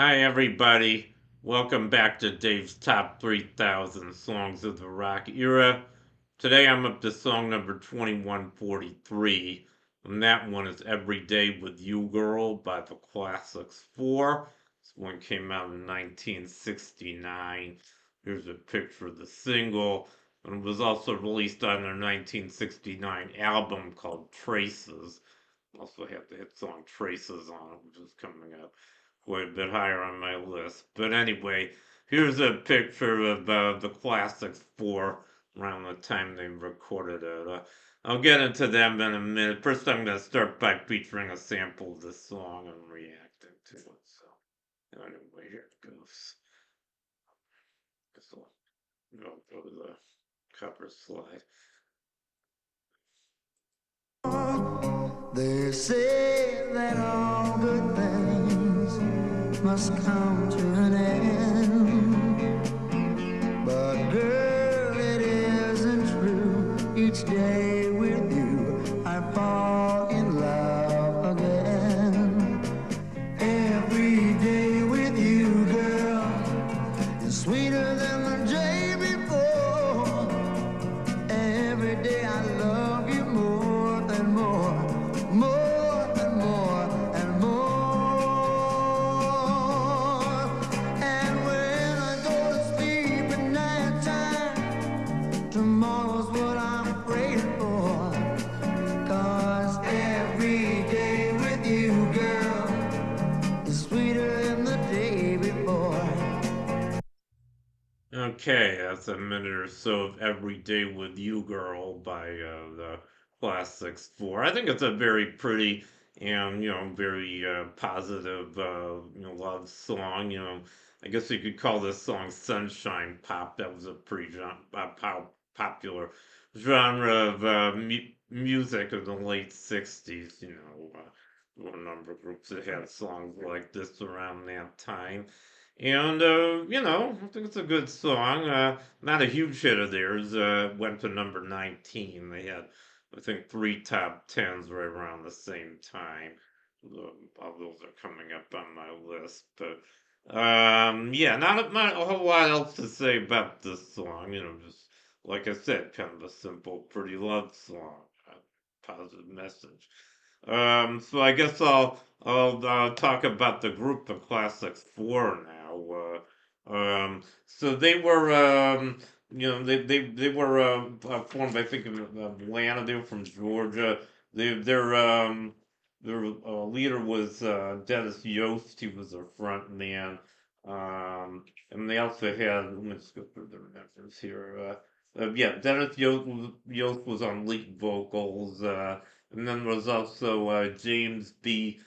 Hi, everybody. Welcome back to Dave's Top 3,000 Songs of the Rock Era. Today I'm up to song number 2143, and that one is Every Day with You Girl by the Classics 4. This one came out in 1969. Here's a picture of the single, and it was also released on their 1969 album called Traces. Also have the hit song Traces on it, which is coming up quite a bit higher on my list. But anyway, here's a picture of the Classics 4 around the time they recorded it. I'll get into them in a minute. First, I'm going to start by featuring a sample of this song and reacting to it. So, anyway, here it goes. Guess I'll go to the cover slide. They say that all good things must come to an end. But girl, it isn't true. Each day with you, I fall in love again. Every day with you, girl, is sweeter than the day before. Every day I love you more than more. More and more and more. And when I go to sleep at night time, tomorrow's what I'm praying for. 'Cause every day with you, girl, is sweeter than the day before. Okay, that's a minute or so of Every Day with You Girl by the Classics 4. I think it's a very pretty and, very positive, love song. I guess you could call this song sunshine pop. That was a pretty popular genre of music of the late 60s. A number of groups that had songs like this around that time. And, I think it's a good song. Not a huge hit of theirs. Went to number 19. They had, I think, three top tens right around the same time. All those are coming up on my list. But, yeah, not a whole lot else to say about this song. Just like I said, kind of a simple, pretty love song. Positive message. So I guess I'll talk about the group, the Classics Four now. So they were, they were formed, I think, in Atlanta. They were from Georgia. Their leader was Dennis Yost. He was their front man. And they also had, let me just go through the members here. Yeah, Dennis Yost was on lead vocals. And then there was also James B.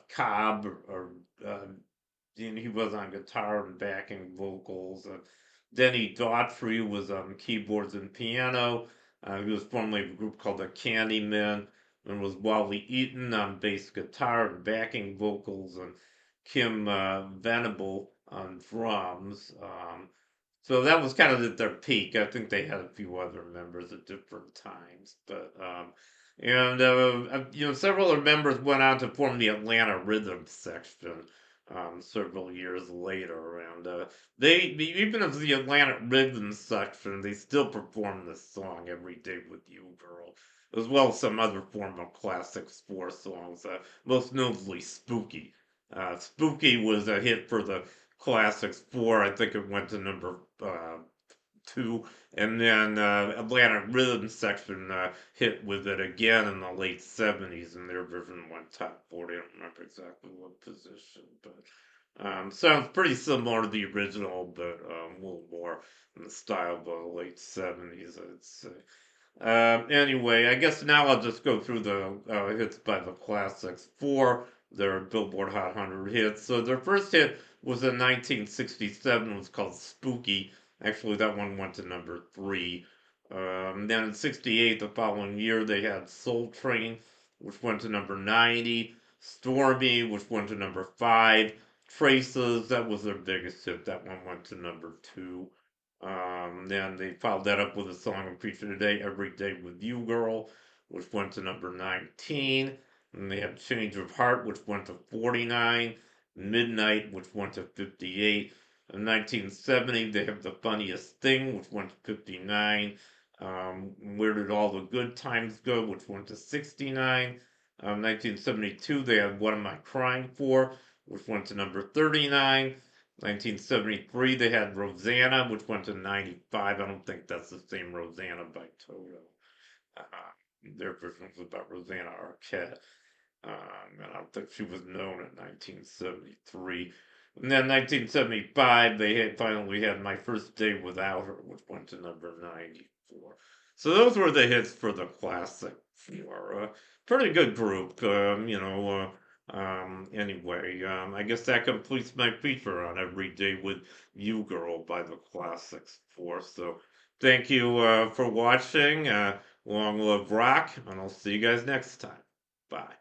Cobb, or he was on guitar and backing vocals. Denny Daughtry was on keyboards and piano. He was formerly of a group called the Candymen. And was Wally Eaton on bass guitar and backing vocals, and Kim Venable on drums. So that was kind of at their peak. I think they had a few other members at different times, but several other members went on to form the Atlanta Rhythm section several years later, and they even as the Atlanta Rhythm section, they still perform this song "Every Day with You, Girl," as well as some other former Classics 4 songs, most notably "Spooky." "Spooky" was a hit for the Classics 4. I think it went to number 2, and then Atlanta Rhythm section hit with it again in the late 70s, and their version went top 40. I don't remember exactly what position, but sounds pretty similar to the original, but a little more in the style of the late 70s, I'd say. Anyway, I guess now I'll just go through the hits by the Classics for their Billboard Hot 100 hits. So their first hit was in 1967. It was called Spooky. Actually, that one went to number 3. Then in 68, the following year, they had Soul Train, which went to number 90. Stormy, which went to number 5. Traces, that was their biggest hit. That one went to number 2. Then they followed that up with a song I'm featuring today, Every Day with You Girl, which went to number 19. And they had Change of Heart, which went to 49. Midnight, which went to 58. In 1970, they have The Funniest Thing, which went to 59. Where Did All the Good Times Go, which went to 69. 1972, they had What Am I Crying For, which went to number 39. 1973, they had Rosanna, which went to 95. I don't think that's the same Rosanna by Toto. Uh, their version was about Rosanna Arquette. And I don't think she was known in 1973. And then 1975, finally had My First Day Without Her, which went to number 94. So those were the hits for the classic four. Pretty good group, anyway, I guess that completes my feature on Every Day with You Girl by the Classics Four. So thank you for watching. Long live rock, and I'll see you guys next time. Bye.